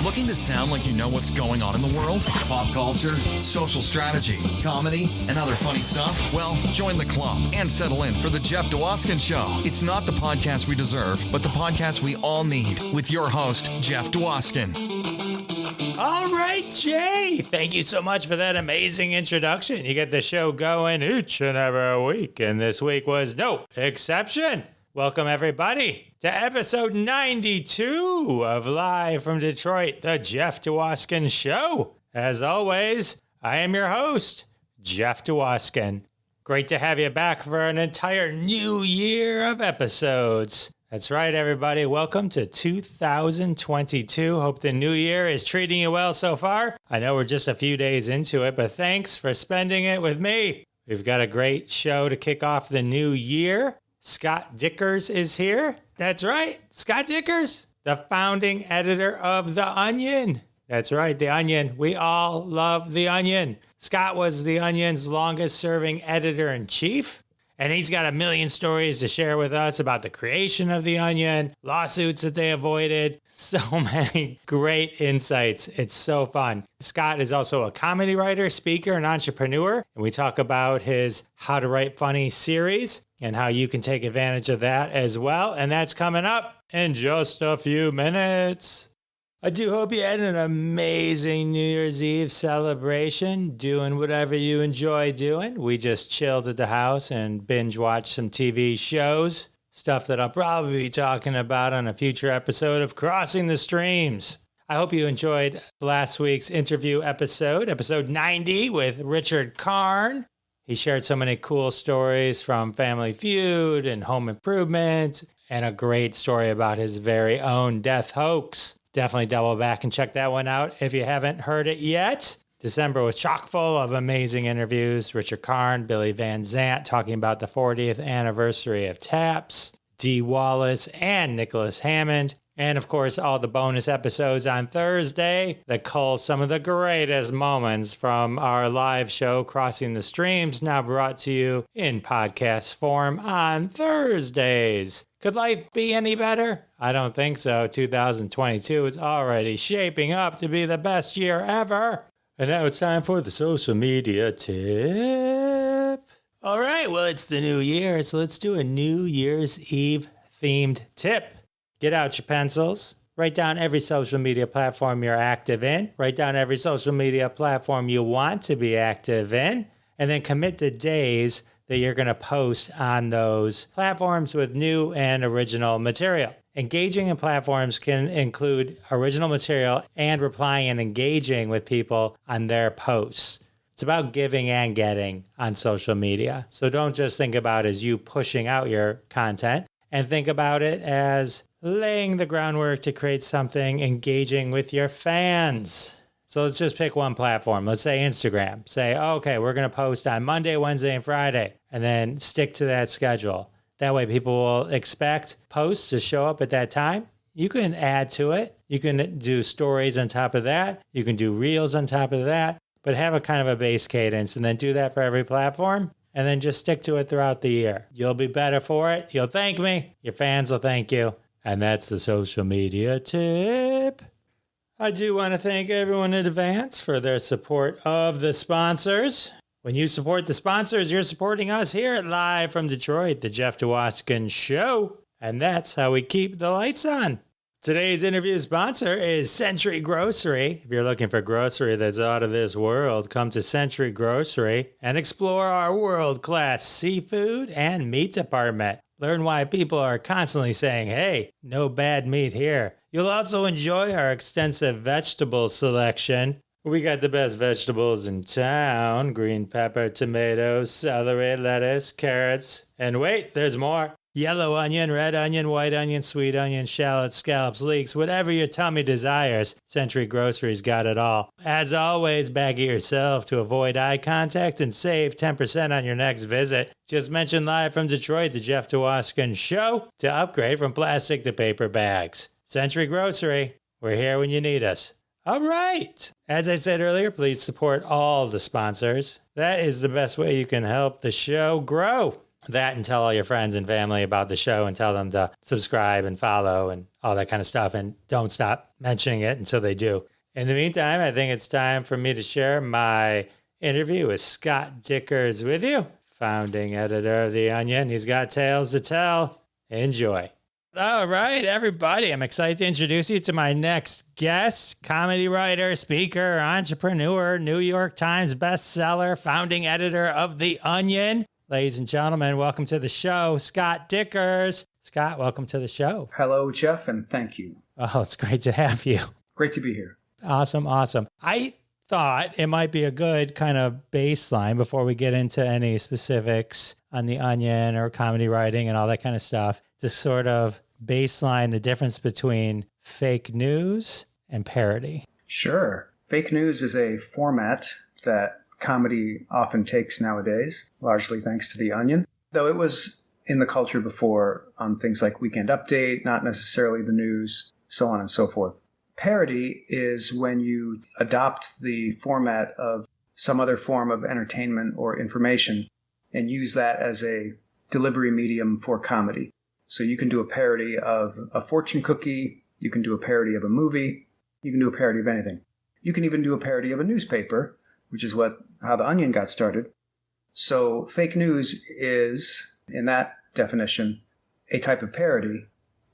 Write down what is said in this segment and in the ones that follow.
Looking to sound like you know what's going on in the world? Pop culture, social strategy, comedy, and other funny stuff? Well, join the club and settle in for the Jeff Dwoskin Show. It's not the podcast we deserve, but the podcast we all need, with your host, Jeff Dwoskin. All right, Jay. Thank you so much for that amazing introduction. You get the show going each and every week, and this week was no exception. Welcome, everybody, to episode 92 of Live from Detroit, the Jeff Dwoskin Show. As always, I am your host, Jeff Dwoskin. Great to have you back for an entire new year of episodes. That's right, everybody. Welcome to 2022. Hope the new year is treating you well so far. I know we're just a few days into it, but thanks for spending it with me. We've got a great show to kick off the new year. Scott Dikkers is here. That's right, Scott Dikkers, the founding editor of The Onion. That's right, The Onion. We all love The Onion. Scott was The Onion's longest-serving editor-in-chief, and he's got a million stories to share with us about the creation of The Onion, lawsuits that they avoided, so many great insights. It's so fun. Scott is also a comedy writer, speaker, and entrepreneur, and we talk about his How to Write Funny series and how you can take advantage of that as well. And that's coming up in just a few minutes. I do hope you had an amazing New Year's Eve celebration, doing whatever you enjoy doing. We just chilled at the house and binge watched some TV shows, stuff that I'll probably be talking about on a future episode of Crossing the Streams. I hope you enjoyed last week's interview episode 90 with Richard Karn. He shared so many cool stories from Family Feud and Home Improvement, and a great story about his very own death hoax. Definitely double back and check that one out if you haven't heard it yet. December was chock full of amazing interviews. Richard Karn, Billy Van Zandt talking about the 40th anniversary of Taps, Dee Wallace, and Nicholas Hammond. And of course, all the bonus episodes on Thursday that cull some of the greatest moments from our live show, Crossing the Streams, now brought to you in podcast form on Thursdays. Could life be any better? I don't think so. 2022 is already shaping up to be the best year ever. And now it's time for the social media tip. All right, well, it's the new year, so let's do a New Year's Eve themed tip. Get out your pencils. Write down every social media platform you're active in. Write down every social media platform you want to be active in. And then commit the days that you're going to post on those platforms with new and original material. Engaging in platforms can include original material and replying and engaging with people on their posts. It's about giving and getting on social media. So don't just think about it as you pushing out your content, and think about it as laying the groundwork to create something engaging with your fans. So let's just pick one platform. Let's say Instagram. Say, okay, we're going to post on Monday, Wednesday, and Friday, and then stick to that schedule. That way people will expect posts to show up at that time. You can add to it. You can do stories on top of that. You can do reels on top of that, but have a kind of a base cadence and then do that for every platform. And then just stick to it throughout the year. You'll be better for it. You'll thank me. Your fans will thank you. And that's the social media tip. I do want to thank everyone in advance for their support of the sponsors. When you support the sponsors, you're supporting us here at Live from Detroit, the Jeff Dwoskin Show. And that's how we keep the lights on. Today's interview sponsor is Century Grocery. If you're looking for grocery that's out of this world, come to Century Grocery and explore our world-class seafood and meat department. Learn why people are constantly saying, hey, no bad meat here. You'll also enjoy our extensive vegetable selection. We got the best vegetables in town: green pepper, tomatoes, celery, lettuce, carrots, and wait, there's more. Yellow onion, red onion, white onion, sweet onion, shallots, scallops, leeks, whatever your tummy desires, Century Grocery's got it all. As always, bag it yourself to avoid eye contact and save 10% on your next visit. Just mention Live from Detroit, the Jeff Dwoskin Show, to upgrade from plastic to paper bags. Century Grocery, we're here when you need us. All right. As I said earlier, please support all the sponsors. That is the best way you can help the show grow. that and tell all your friends and family about the show and tell them to subscribe and follow and all that kind of stuff. And don't stop mentioning it until they do. In the meantime, I think it's time for me to share my interview with Scott Dikkers with you, founding editor of The Onion. He's got tales to tell. Enjoy. All right, everybody. I'm excited to introduce you to my next guest, comedy writer, speaker, entrepreneur, New York Times bestseller, founding editor of The Onion. Ladies and gentlemen, welcome to the show, Scott Dikkers. Scott, welcome to the show. Hello, Jeff, and thank you. Oh, it's great to have you. Great to be here. Awesome. I thought it might be a good kind of baseline before we get into any specifics on The Onion or comedy writing and all that kind of stuff to sort of baseline the difference between fake news and parody. Sure. Fake news is a format that comedy often takes nowadays, largely thanks to The Onion, though it was in the culture before on things like Weekend Update, not necessarily the news, so on and so forth. Parody is when you adopt the format of some other form of entertainment or information and use that as a delivery medium for comedy. So you can do a parody of a fortune cookie, you can do a parody of a movie, you can do a parody of anything. You can even do a parody of a newspaper, which is how The Onion got started. So fake news is, in that definition, a type of parody,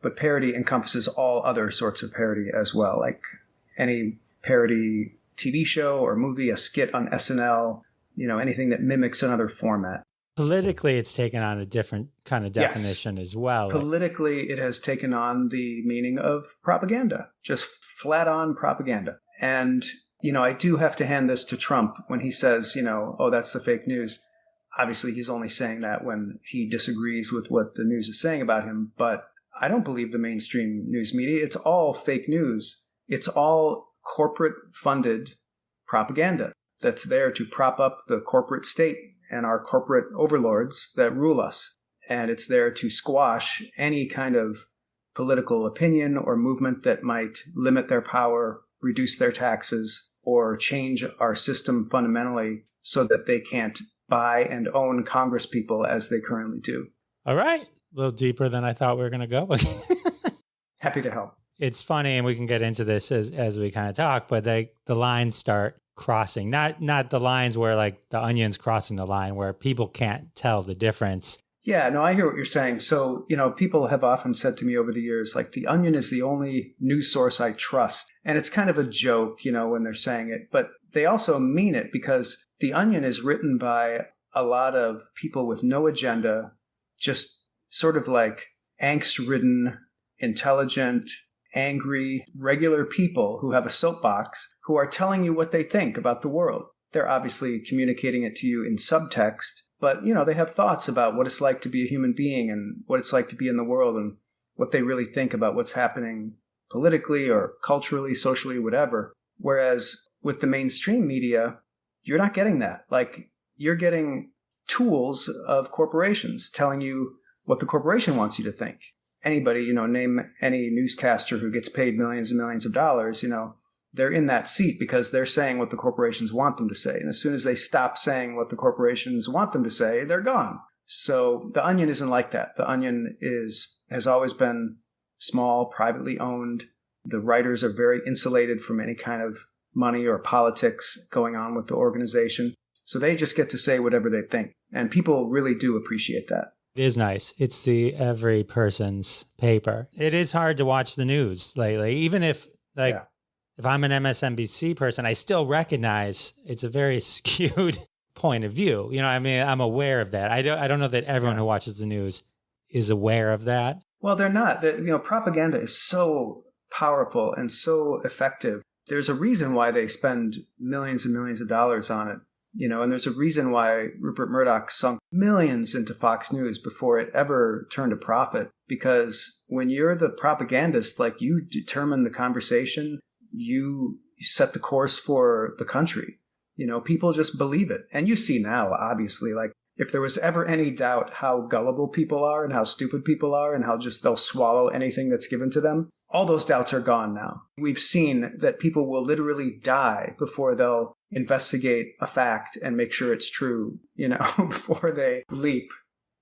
but parody encompasses all other sorts of parody as well, like any parody TV show or movie, a skit on SNL, anything that mimics another format. Politically, it's taken on a different kind of definition as well. Politically, it has taken on the meaning of propaganda, just flat on propaganda. And, I do have to hand this to Trump when he says, oh, that's the fake news. Obviously, he's only saying that when he disagrees with what the news is saying about him. But I don't believe the mainstream news media. It's all fake news. It's all corporate-funded propaganda that's there to prop up the corporate state and our corporate overlords that rule us. And it's there to squash any kind of political opinion or movement that might limit their power, reduce their taxes, or change our system fundamentally so that they can't buy and own congresspeople as they currently do. All right. A little deeper than I thought we were going to go. Happy to help. It's funny, and we can get into this as we kind of talk, but the lines start crossing. Not the lines where like The Onion's crossing the line where people can't tell the difference. Yeah, no, I hear what you're saying. So, people have often said to me over the years, like, The Onion is the only news source I trust. And it's kind of a joke, when they're saying it. But they also mean it because The Onion is written by a lot of people with no agenda, just sort of like angst-ridden, intelligent, angry, regular people who have a soapbox who are telling you what they think about the world. They're obviously communicating it to you in subtext, but, they have thoughts about what it's like to be a human being and what it's like to be in the world and what they really think about what's happening politically or culturally, socially, whatever. Whereas with the mainstream media, you're not getting that. Like, you're getting tools of corporations telling you what the corporation wants you to think. Anybody, name any newscaster who gets paid millions and millions of dollars, they're in that seat because they're saying what the corporations want them to say. And as soon as they stop saying what the corporations want them to say, they're gone. So The Onion isn't like that. The Onion has always been small, privately owned. The writers are very insulated from any kind of money or politics going on with the organization. So they just get to say whatever they think. And people really do appreciate that. It is nice. It's the every person's paper. It is hard to watch the news lately, even if if I'm an MSNBC person, I still recognize it's a very skewed point of view. I'm aware of that. I don't know that everyone who watches the news is aware of that. Well, they're not. Propaganda is so powerful and so effective. There's a reason why they spend millions and millions of dollars on it. And there's a reason why Rupert Murdoch sunk millions into Fox News before it ever turned a profit. Because when you're the propagandist, like, you determine the conversation, you set the course for the country. People just believe it. And you see now, obviously, like, if there was ever any doubt how gullible people are and how stupid people are and how just they'll swallow anything that's given to them, all those doubts are gone now. We've seen that people will literally die before they'll investigate a fact and make sure it's true, before they leap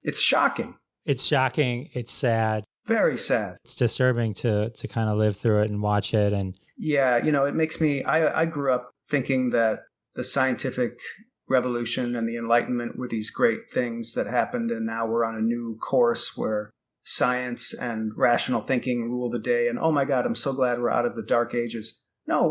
It's shocking. It's shocking. It's sad. Very sad. It's disturbing to kind of live through it and watch it. And yeah, it makes me, I grew up thinking that the scientific revolution and the Enlightenment were these great things that happened. And now we're on a new course where science and rational thinking rule the day. And oh my God, I'm so glad we're out of the dark ages. No,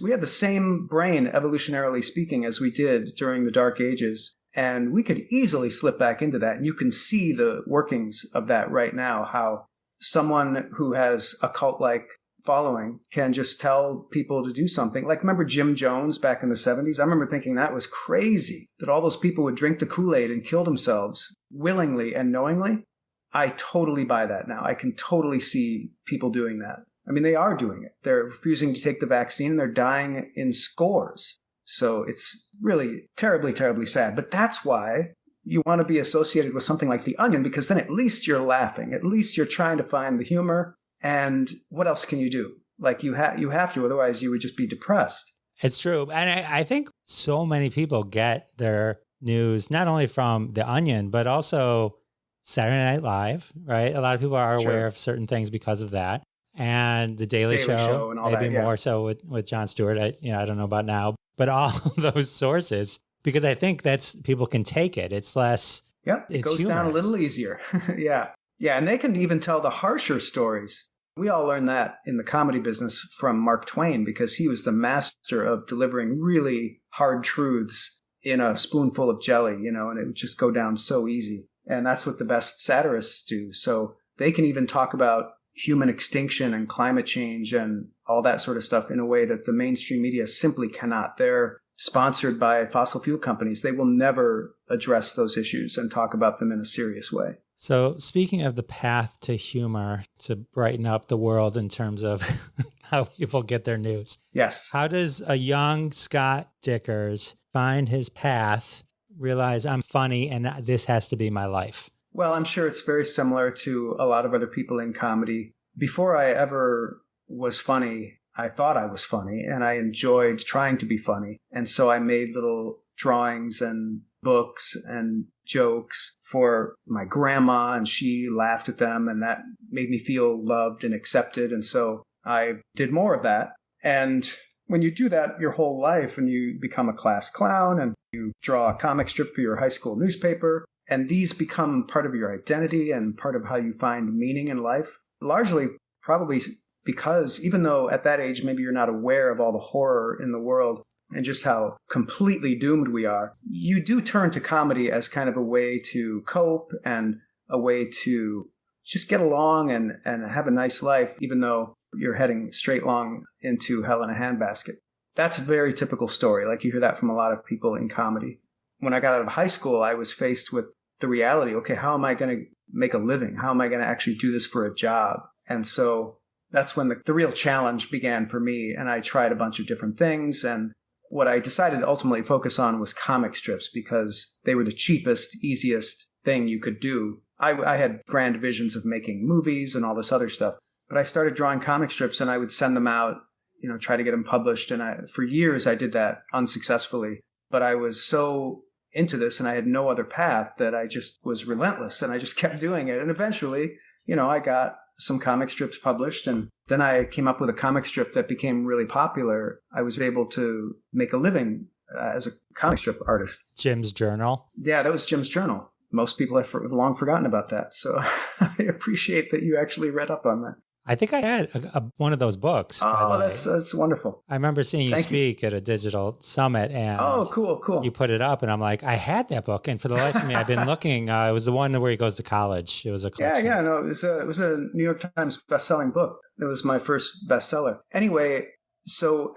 we have the same brain, evolutionarily speaking, as we did during the dark ages. And we could easily slip back into that. And you can see the workings of that right now, how someone who has a cult-like following can just tell people to do something. Like, remember Jim Jones back in the 70s? I remember thinking that was crazy, that all those people would drink the Kool-Aid and kill themselves willingly and knowingly. I totally buy that now. I can totally see people doing that. I mean, they are doing it. They're refusing to take the vaccine and they're dying in scores. So it's really terribly, terribly sad. But that's why you want to be associated with something like The Onion, because then at least you're laughing. At least you're trying to find the humor. And what else can you do? Like you have to, otherwise you would just be depressed. it's true. And I think so many people get their news not only from The Onion, but also Saturday Night Live, right? A lot of people are aware of certain things because of that. And The Daily Show and all maybe that, yeah. more so with Jon Stewart. I don't know about now, but all those sources, because I think that's people can take it. It's less. Yep, it goes down a little easier. Yeah. Yeah, and they can even tell the harsher stories. We all learned that in the comedy business from Mark Twain, because he was the master of delivering really hard truths in a spoonful of jelly, and it would just go down so easy. And that's what the best satirists do. So they can even talk about human extinction and climate change and all that sort of stuff in a way that the mainstream media simply cannot. They're sponsored by fossil fuel companies. They will never address those issues and talk about them in a serious way. So speaking of the path to humor, to brighten up the world in terms of how people get their news. Yes. How does a young Scott Dikkers find his path, realize I'm funny and this has to be my life? Well, I'm sure it's very similar to a lot of other people in comedy. Before I ever was funny, I thought I was funny and I enjoyed trying to be funny. And so I made little drawings and books and jokes for my grandma, and she laughed at them, and that made me feel loved and accepted. And so I did more of that. And when you do that your whole life and you become a class clown and you draw a comic strip for your high school newspaper, and these become part of your identity and part of how you find meaning in life, largely probably because even though at that age maybe you're not aware of all the horror in the world and just how completely doomed we are, you do turn to comedy as kind of a way to cope and a way to just get along and have a nice life, even though you're heading straight long into hell in a handbasket. That's a very typical story. Like you hear that from a lot of people in comedy. When I got out of high school, I was faced with the reality, okay, how am I going to make a living? How am I going to actually do this for a job? And so that's when the real challenge began for me. And I tried a bunch of different things. And what I decided to ultimately focus on was comic strips because they were the cheapest, easiest thing you could do. I had grand visions of making movies and all this other stuff. But I started drawing comic strips and I would send them out, try to get them published. And for years I did that unsuccessfully. But I was so into this and I had no other path that I just was relentless and I just kept doing it. And eventually, I got some comic strips published, and then I came up with a comic strip that became really popular. I was able to make a living as a comic strip artist. Jim's Journal? Yeah, that was Jim's Journal. Most people have long forgotten about that. So I appreciate that you actually read up on that. I think I had one of those books. Oh, that's wonderful. I remember seeing you speak at a digital summit, and cool. You put it up, and I'm like, I had that book, and for the life of me, I've been looking. It was the one where he goes to college. It was a collection. Yeah. No, it was a New York Times best-selling book. It was my first bestseller. Anyway,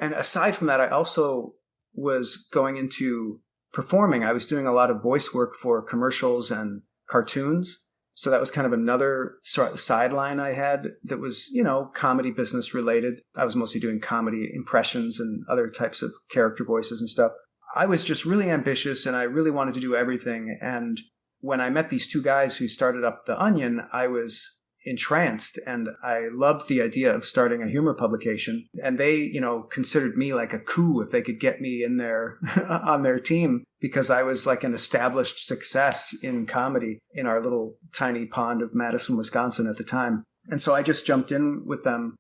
and aside from that, I also was going into performing. I was doing a lot of voice work for commercials and cartoons. So that was kind of another sort of sideline I had that was, comedy business related. I was mostly doing comedy impressions and other types of character voices and stuff. I was just really ambitious and I really wanted to do everything. And when I met these two guys who started up The Onion, I was entranced, and I loved the idea of starting a humor publication. And they, considered me like a coup if they could get me in there on their team, because I was like an established success in comedy in our little tiny pond of Madison, Wisconsin at the time. And so I just jumped in with them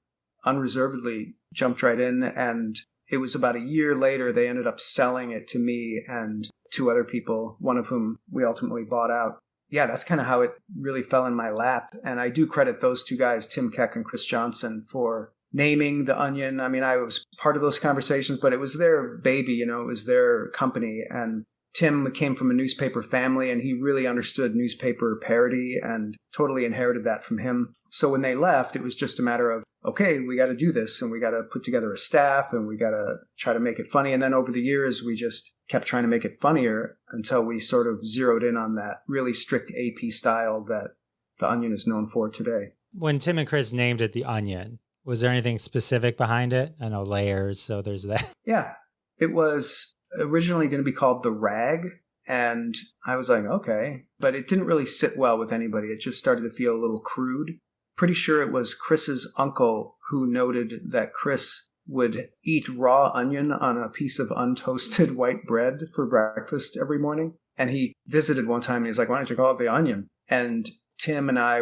unreservedly, jumped right in. And it was about a year later, they ended up selling it to me and two other people, one of whom we ultimately bought out. Yeah, that's kind of how it really fell in my lap. And I do credit those two guys, Tim Keck and Chris Johnson, for naming The Onion. I mean, I was part of those conversations, but it was their baby, it was their company. And Tim came from a newspaper family, and he really understood newspaper parody and totally inherited that from him. So when they left, it was just a matter of, okay, we got to do this, and we got to put together a staff, and we got to try to make it funny. And then over the years, we just kept trying to make it funnier until we sort of zeroed in on that really strict AP style that The Onion is known for today. When Tim and Chris named it The Onion, was there anything specific behind it? I know layers, so there's that. Yeah, it was originally going to be called The Rag, and I was like, okay, but it didn't really sit well with anybody. It just started to feel a little crude. Pretty sure it was Chris's uncle who noted that Chris would eat raw onion on a piece of untoasted white bread for breakfast every morning. And he visited one time and he's like, why don't you call it The Onion? And Tim and I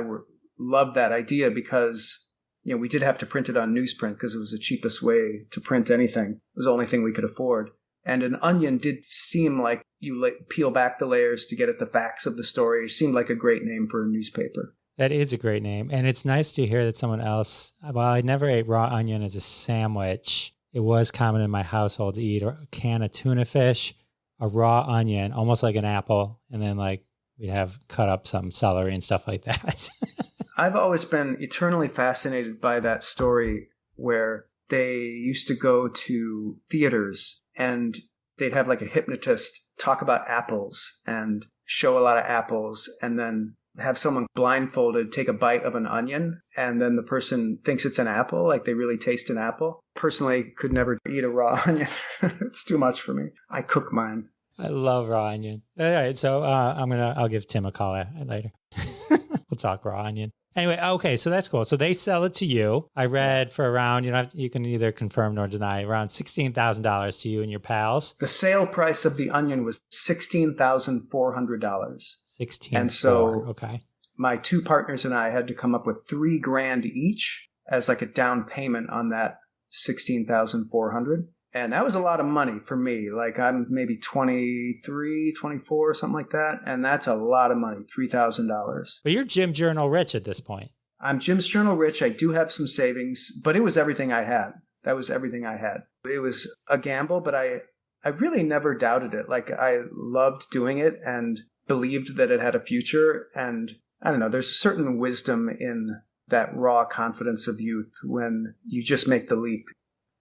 loved that idea because, we did have to print it on newsprint because it was the cheapest way to print anything. It was the only thing we could afford. And an onion did seem like you peel back the layers to get at the facts of the story. It seemed like a great name for a newspaper. That is a great name. And it's nice to hear that someone else, well, I never ate raw onion as a sandwich. It was common in my household to eat a can of tuna fish, a raw onion, almost like an apple, and then we'd have cut up some celery and stuff like that. I've always been eternally fascinated by that story where they used to go to theaters and they'd have like a hypnotist talk about apples and show a lot of apples, and then have someone blindfolded take a bite of an onion, and then the person thinks it's an apple, like they really taste an apple. Personally, could never eat a raw onion. It's too much for me. I cook mine. I love raw onion. All right, so I'll give Tim a call later. We'll talk raw onion. Anyway, okay, so that's cool. So they sell it to you. I read for around, you can neither confirm nor deny, around $16,000 to you and your pals. The sale price of The Onion was $16,400. $16,400. And so okay, my two partners and I had to come up with $3,000 each as like a down payment on that $16,400. And that was a lot of money for me. Like I'm maybe 23, 24, something like that. And that's a lot of money, $3,000. But you're Jim Journal rich at this point. I'm Jim's Journal rich. I do have some savings, but it was everything I had. That was everything I had. It was a gamble, but I really never doubted it. Like I loved doing it and believed that it had a future. And I don't know, there's a certain wisdom in that raw confidence of youth when you just make the leap.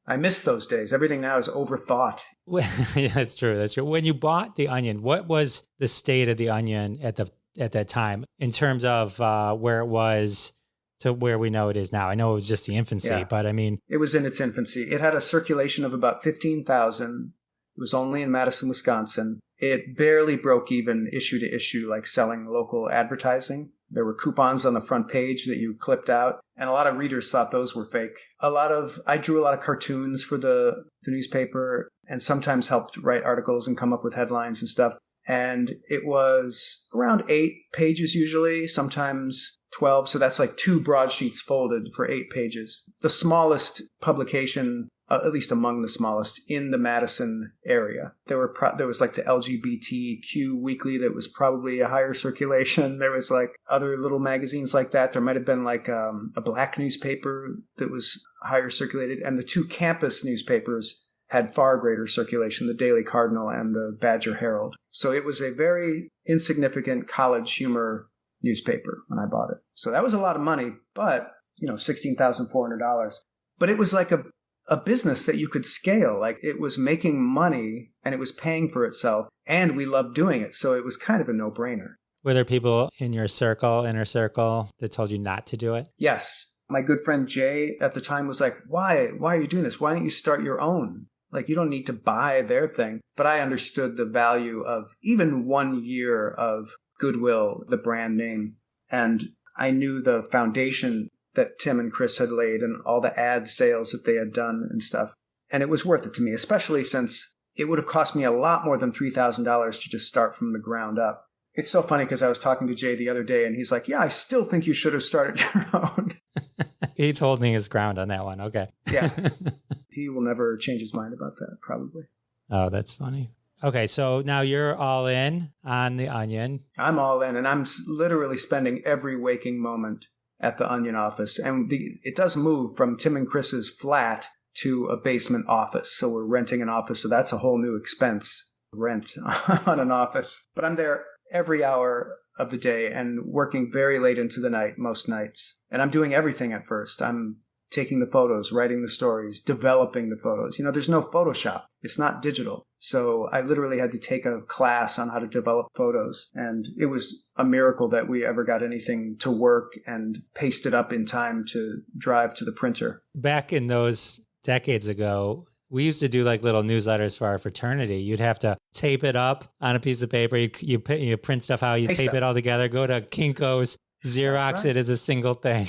I miss those days. Everything now is overthought. Yeah, that's true. That's true. When you bought The Onion, what was the state of The Onion at that time in terms of where it was to where we know it is now? I know it was just the infancy, but I mean... It was in its infancy. It had a circulation of about 15,000. It was only in Madison, Wisconsin. It barely broke even issue to issue, like selling local advertising. There were coupons on the front page that you clipped out, and a lot of readers thought those were fake. I drew a lot of cartoons for the newspaper and sometimes helped write articles and come up with headlines and stuff. And it was around 8 pages usually, sometimes 12. So that's like 2 broadsheets folded for 8 pages. The smallest publication, at least among the smallest, in the Madison area. There was like the LGBTQ Weekly that was probably a higher circulation. There was like other little magazines like that. There might have been like a black newspaper that was higher circulated. And the 2 campus newspapers had far greater circulation, the Daily Cardinal and the Badger Herald. So it was a very insignificant college humor newspaper when I bought it. So that was a lot of money, but, $16,400. But it was like a business that you could scale. Like it was making money and it was paying for itself, and we loved doing it. So it was kind of a no-brainer. Were there people in your inner circle that told you not to do it? Yes. My good friend Jay at the time was like, why are you doing this? Why don't you start your own? Like, you don't need to buy their thing. But I understood the value of even 1 year of goodwill, the brand name. And I knew the foundation that Tim and Chris had laid and all the ad sales that they had done and stuff. And it was worth it to me, especially since it would have cost me a lot more than $3,000 to just start from the ground up. It's so funny because I was talking to Jay the other day and he's like, yeah, I still think you should have started your own. He's holding his ground on that one. Okay. Yeah. He will never change his mind about that, probably. Oh, that's funny. Okay, so now you're all in on The Onion. I'm all in, and I'm literally spending every waking moment at the Onion office. And it does move from Tim and Chris's flat to a basement office. So we're renting an office, so that's a whole new expense, rent on an office. But I'm there every hour of the day and working very late into the night most nights. And I'm doing everything at first. I'm taking the photos, writing the stories, developing the photos. There's no Photoshop. It's not digital. So I literally had to take a class on how to develop photos. And it was a miracle that we ever got anything to work and paste it up in time to drive to the printer. Back in those decades ago, we used to do like little newsletters for our fraternity. You'd have to tape it up on a piece of paper. You print stuff out, you tape it all together, go to Kinko's, Xerox it as a single thing.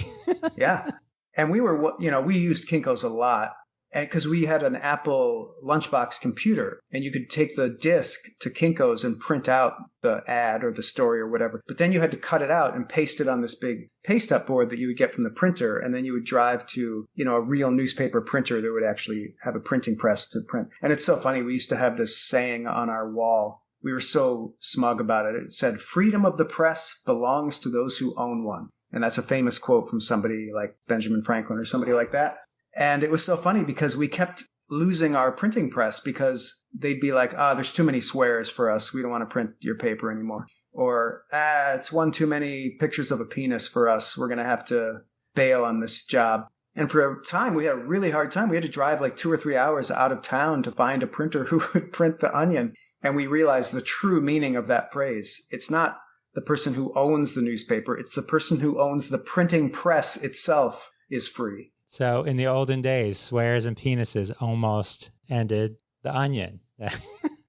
Yeah. And we used Kinko's a lot because we had an Apple lunchbox computer and you could take the disc to Kinko's and print out the ad or the story or whatever. But then you had to cut it out and paste it on this big paste up board that you would get from the printer. And then you would drive to, a real newspaper printer that would actually have a printing press to print. And it's so funny. We used to have this saying on our wall. We were so smug about it. It said, "Freedom of the press belongs to those who own one." And that's a famous quote from somebody like Benjamin Franklin or somebody like that. And it was so funny because we kept losing our printing press because they'd be like, there's too many swears for us. We don't want to print your paper anymore. Or, it's one too many pictures of a penis for us. We're going to have to bail on this job. And for a time, we had a really hard time. We had to drive like 2 or 3 hours out of town to find a printer who would print The Onion. And we realized the true meaning of that phrase. It's not the person who owns the newspaper. It's the person who owns the printing press itself is free. So in the olden days, swears and penises almost ended The Onion.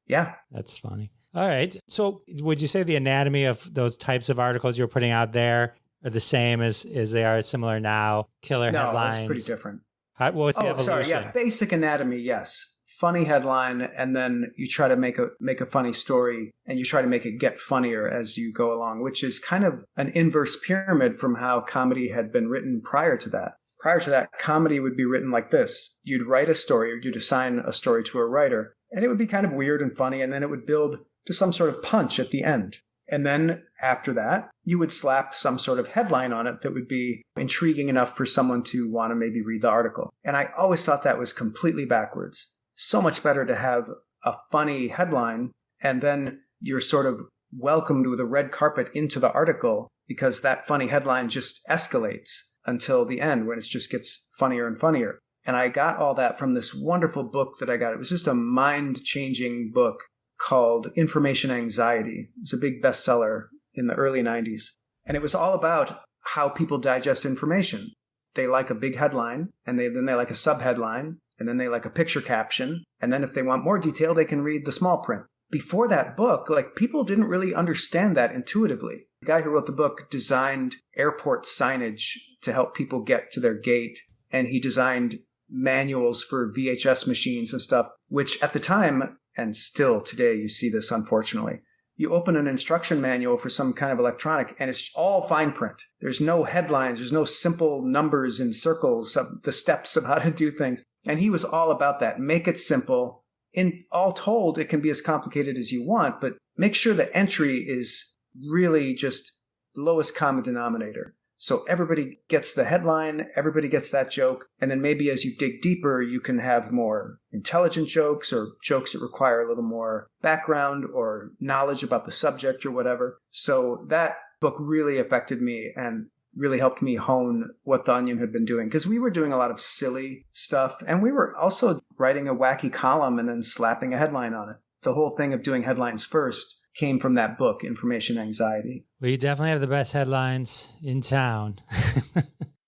Yeah. That's funny. All right. So would you say the anatomy of those types of articles you're putting out there are the same as they are similar now? Killer headlines? No, it's pretty different. What's the evolution? Sorry. Yeah. Basic anatomy, yes. Funny headline, and then you try to make a funny story, and you try to make it get funnier as you go along, which is kind of an inverse pyramid from how comedy had been written prior to that. Prior to that, comedy would be written like this. You'd write a story, or you'd assign a story to a writer, and it would be kind of weird and funny, and then it would build to some sort of punch at the end. And then after that, you would slap some sort of headline on it that would be intriguing enough for someone to want to maybe read the article. And I always thought that was completely backwards. So much better to have a funny headline and then you're sort of welcomed with a red carpet into the article because that funny headline just escalates until the end when it just gets funnier and funnier. And I got all that from this wonderful book that I got. It was just a mind-changing book called Information Anxiety. It was a big bestseller in the early 90s. And it was all about how people digest information. They like a big headline, and then they like a subheadline, and then they like a picture caption. And then if they want more detail, they can read the small print. Before that book, people didn't really understand that intuitively. The guy who wrote the book designed airport signage to help people get to their gate. And he designed manuals for VHS machines and stuff, which at the time, and still today you see this unfortunately, you open an instruction manual for some kind of electronic and it's all fine print. There's no headlines. There's no simple numbers and circles of the steps of how to do things. And he was all about that. Make it simple. In all told, it can be as complicated as you want, but make sure the entry is really just the lowest common denominator. So everybody gets the headline, everybody gets that joke, and then maybe as you dig deeper, you can have more intelligent jokes or jokes that require a little more background or knowledge about the subject or whatever. So that book really affected me and really helped me hone what The Onion had been doing, because we were doing a lot of silly stuff, and we were also writing a wacky column and then slapping a headline on it. The whole thing of doing headlines first came from that book, Information Anxiety. Well, you definitely have the best headlines in town.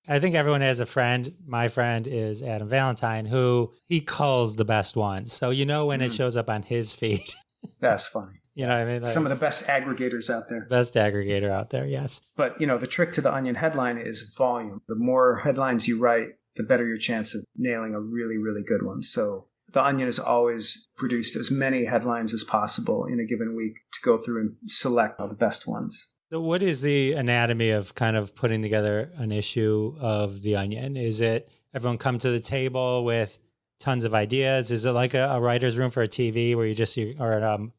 I think everyone has a friend. My friend is Adam Valentine, who he culls the best ones. So you know when it shows up on his feed. That's funny. You know what I mean? Like, some of the best aggregators out there. Best aggregator out there, yes. But, the trick to the Onion headline is volume. The more headlines you write, the better your chance of nailing a really, really good one. So the Onion has always produced as many headlines as possible in a given week to go through and select all the best ones. So what is the anatomy of kind of putting together an issue of The Onion? Is it everyone come to the table with tons of ideas? Is it like a writer's room for a TV where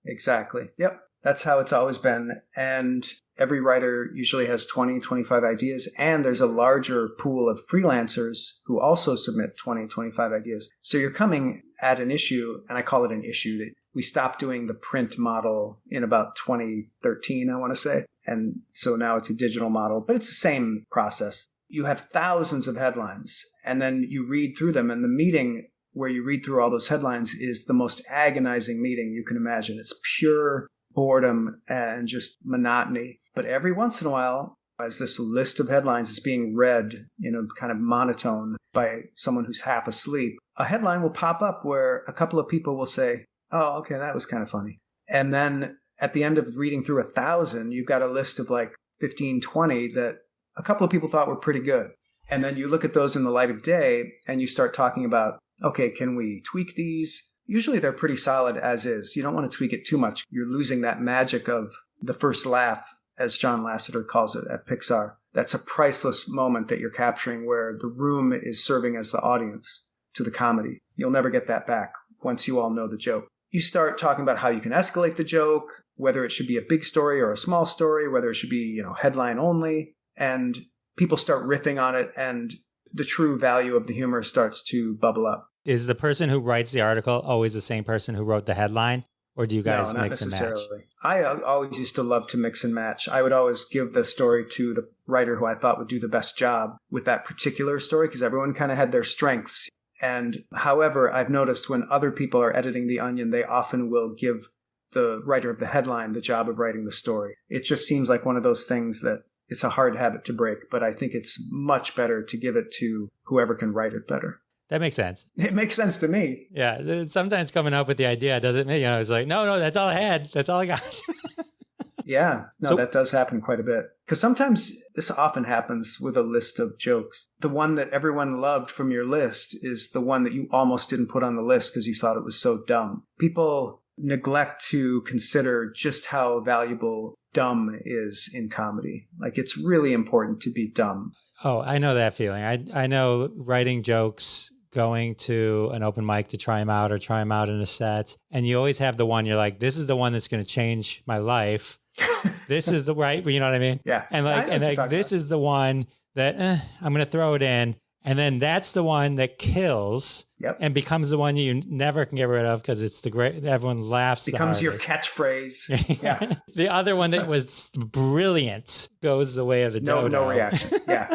Exactly. Yep. That's how it's always been. And every writer usually has 20, 25 ideas. And there's a larger pool of freelancers who also submit 20, 25 ideas. So you're coming at an issue, and I call it an issue. We stopped doing the print model in about 2013, I want to say. And so now it's a digital model, but it's the same process. You have thousands of headlines, and then you read through them. And the meeting where you read through all those headlines is the most agonizing meeting you can imagine. It's pure boredom and just monotony. But every once in a while, as this list of headlines is being read in a kind of monotone by someone who's half asleep, a headline will pop up where a couple of people will say, oh, okay, that was kind of funny. And then at the end of reading through 1,000, you've got a list of like 15, 20 that a couple of people thought were pretty good. And then you look at those in the light of day and you start talking about, okay, can we tweak these? Usually they're pretty solid as is. You don't want to tweak it too much. You're losing that magic of the first laugh, as John Lasseter calls it at Pixar. That's a priceless moment that you're capturing where the room is serving as the audience to the comedy. You'll never get that back once you all know the joke. You start talking about how you can escalate the joke, whether it should be a big story or a small story, whether it should be, headline only, and people start riffing on it, and the true value of the humor starts to bubble up. Is the person who writes the article always the same person who wrote the headline, or do you guys mix and match? I always used to love to mix and match. I would always give the story to the writer who I thought would do the best job with that particular story, because everyone kind of had their strengths. And however, I've noticed when other people are editing The Onion, they often will give the writer of the headline the job of writing the story. It just seems like one of those things that it's a hard habit to break, but I think it's much better to give it to whoever can write it better. That makes sense. It makes sense to me. Yeah. Sometimes coming up with the idea doesn't mean, it's like, no, that's all I had. That's all I got. Yeah. No, that does happen quite a bit. Because sometimes this often happens with a list of jokes. The one that everyone loved from your list is the one that you almost didn't put on the list because you thought it was so dumb. People neglect to consider just how valuable dumb is in comedy. Like, it's really important to be dumb. Oh, I know that feeling. I know writing jokes, going to an open mic to try them out or try them out in a set. And you always have the one you're like, this is the one that's going to change my life. This is the right, you know what I mean? Yeah. And this is the one that I'm going to throw it in. And then that's the one that kills and becomes the one you never can get rid of because it's the great, everyone laughs. Becomes your catchphrase. Yeah. The other one that was brilliant goes the way of the dodo. No reaction. Yeah.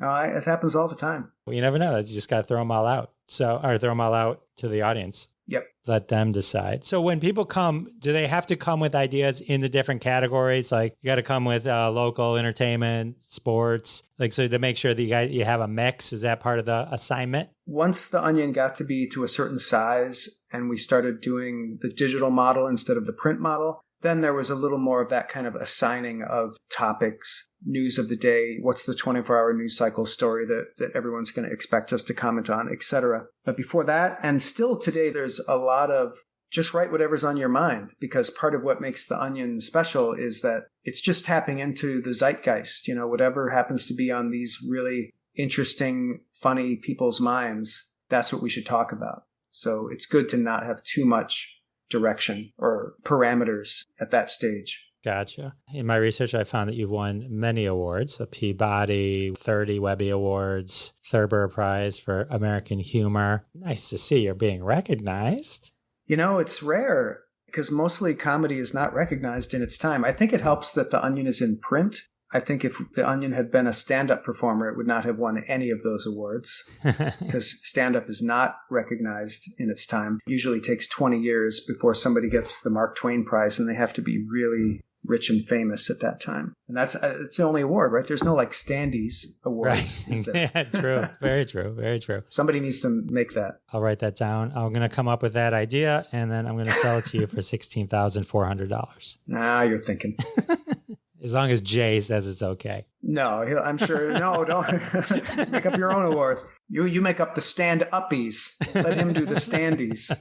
It happens all the time. Well, you never know. You just got to throw them all out. Or throw them all out to the audience. Yep. Let them decide. So when people come, do they have to come with ideas in the different categories? Like you got to come with local entertainment, sports, like so to make sure that you have a mix. Is that part of the assignment? Once The Onion got to be to a certain size and we started doing the digital model instead of the print model, then there was a little more of that kind of assigning of topics, news of the day, what's the 24-hour news cycle story that everyone's going to expect us to comment on, etc. But before that, and still today, there's a lot of just write whatever's on your mind, because part of what makes The Onion special is that it's just tapping into the zeitgeist, whatever happens to be on these really interesting, funny people's minds, that's what we should talk about. So it's good to not have too much direction or parameters at that stage. Gotcha. In my research, I found that you've won many awards, a Peabody, 30 Webby Awards, Thurber Prize for American Humor. Nice to see you're being recognized. It's rare because mostly comedy is not recognized in its time. I think it helps that The Onion is in print. I think if The Onion had been a stand-up performer, it would not have won any of those awards because stand-up is not recognized in its time. It usually takes 20 years before somebody gets the Mark Twain Prize, and they have to be really rich and famous at that time. And it's the only award, right? There's no like standees awards. Right. Yeah, true. Very true. Very true. Somebody needs to make that. I'll write that down. I'm going to come up with that idea, and then I'm going to sell it to you for $16,400. Nah, you're thinking. As long as Jay says it's okay. No, I'm sure. No, don't make up your own awards. You make up the stand-uppies. Let him do the standees.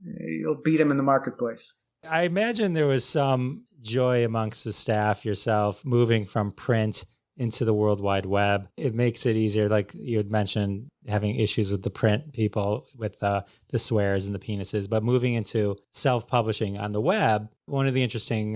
You'll beat him in the marketplace. I imagine there was some joy amongst the staff, yourself, moving from print into the World Wide Web. It makes it easier. Like you had mentioned, having issues with the print people with the swears and the penises, but moving into self-publishing on the web, one of the interesting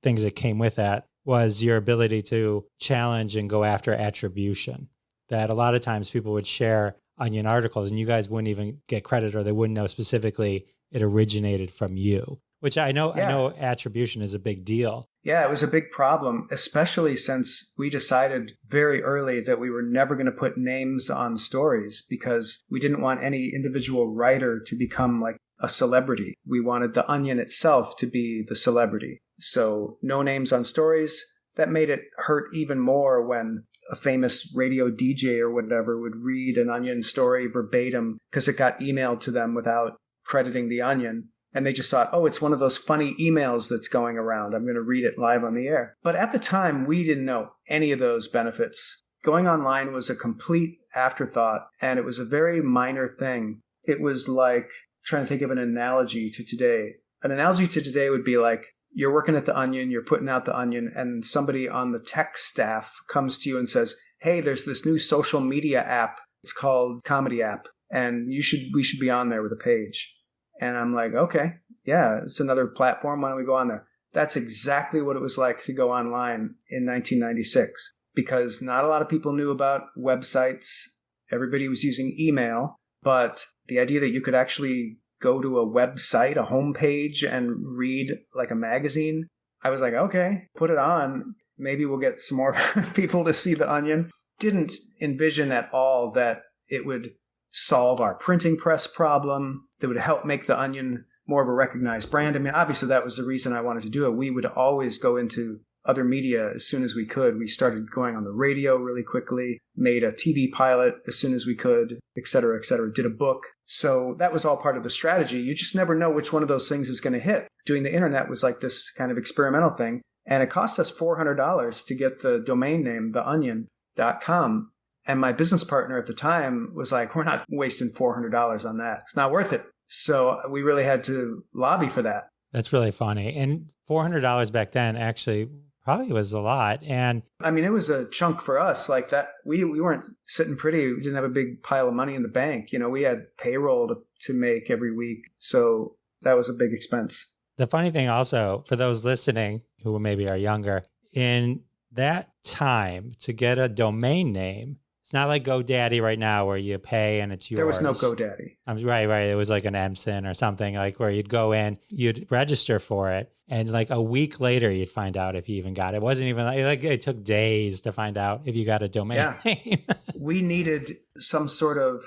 things that came with that was your ability to challenge and go after attribution. That a lot of times people would share Onion articles and you guys wouldn't even get credit, or they wouldn't know specifically it originated from you, which I know attribution is a big deal. Yeah, it was a big problem, especially since we decided very early that we were never going to put names on stories because we didn't want any individual writer to become like a celebrity. We wanted the Onion itself to be the celebrity. So no names on stories. That made it hurt even more when a famous radio DJ or whatever would read an Onion story verbatim because it got emailed to them without crediting the Onion. And they just thought, oh, it's one of those funny emails that's going around. I'm going to read it live on the air. But at the time, we didn't know any of those benefits. Going online was a complete afterthought, and it was a very minor thing. It was like, trying to think of an analogy to today. An analogy to today would be like, you're working at the Onion, you're putting out the Onion, and somebody on the tech staff comes to you and says, hey, there's this new social media app. It's called Comedy App, and we should be on there with a page. And I'm like, okay, yeah, it's another platform. Why don't we go on there? That's exactly what it was like to go online in 1996, because not a lot of people knew about websites. Everybody was using email, but the idea that you could actually go to a website, a homepage, and read like a magazine, I was like, okay, put it on. Maybe we'll get some more people to see the Onion. Didn't envision at all that it would solve our printing press problem, that would help make the Onion more of a recognized brand. I mean, obviously that was the reason I wanted to do it. We would always go into other media as soon as we could. We started going on the radio really quickly, made a TV pilot as soon as we could, et cetera, did a book. So that was all part of the strategy. You just never know which one of those things is going to hit. Doing the internet was like this kind of experimental thing. And it cost us $400 to get the domain name, theonion.com. And my business partner at the time was like, we're not wasting $400 on that. It's not worth it. So we really had to lobby for that. That's really funny. And $400 back then actually probably was a lot. And I mean, it was a chunk for us like that. We weren't sitting pretty. We didn't have a big pile of money in the bank. You know, we had payroll to make every week. So that was a big expense. The funny thing also, for those listening who maybe are younger, in that time to get a domain name, it's not like GoDaddy right now where you pay and it's yours. There was no GoDaddy. Right. It was like an MSN or something like where you'd go in, you'd register for it. And like a week later, you'd find out if you even got it. It wasn't even like it took days to find out if you got a domain name. We needed some sort of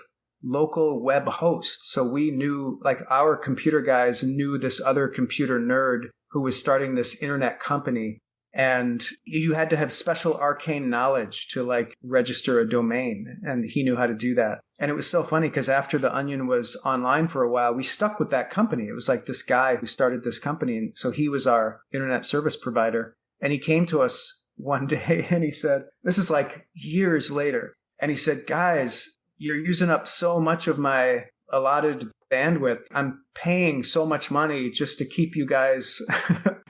local web host. So we knew, like our computer guys knew this other computer nerd who was starting this internet company. And you had to have special arcane knowledge to like register a domain. And he knew how to do that. And it was so funny because after the Onion was online for a while, we stuck with that company. It was like this guy who started this company. And so he was our internet service provider. And he came to us one day and he said, this is like years later. And he said, guys, you're using up so much of my allotted bandwidth. I'm paying so much money just to keep you guys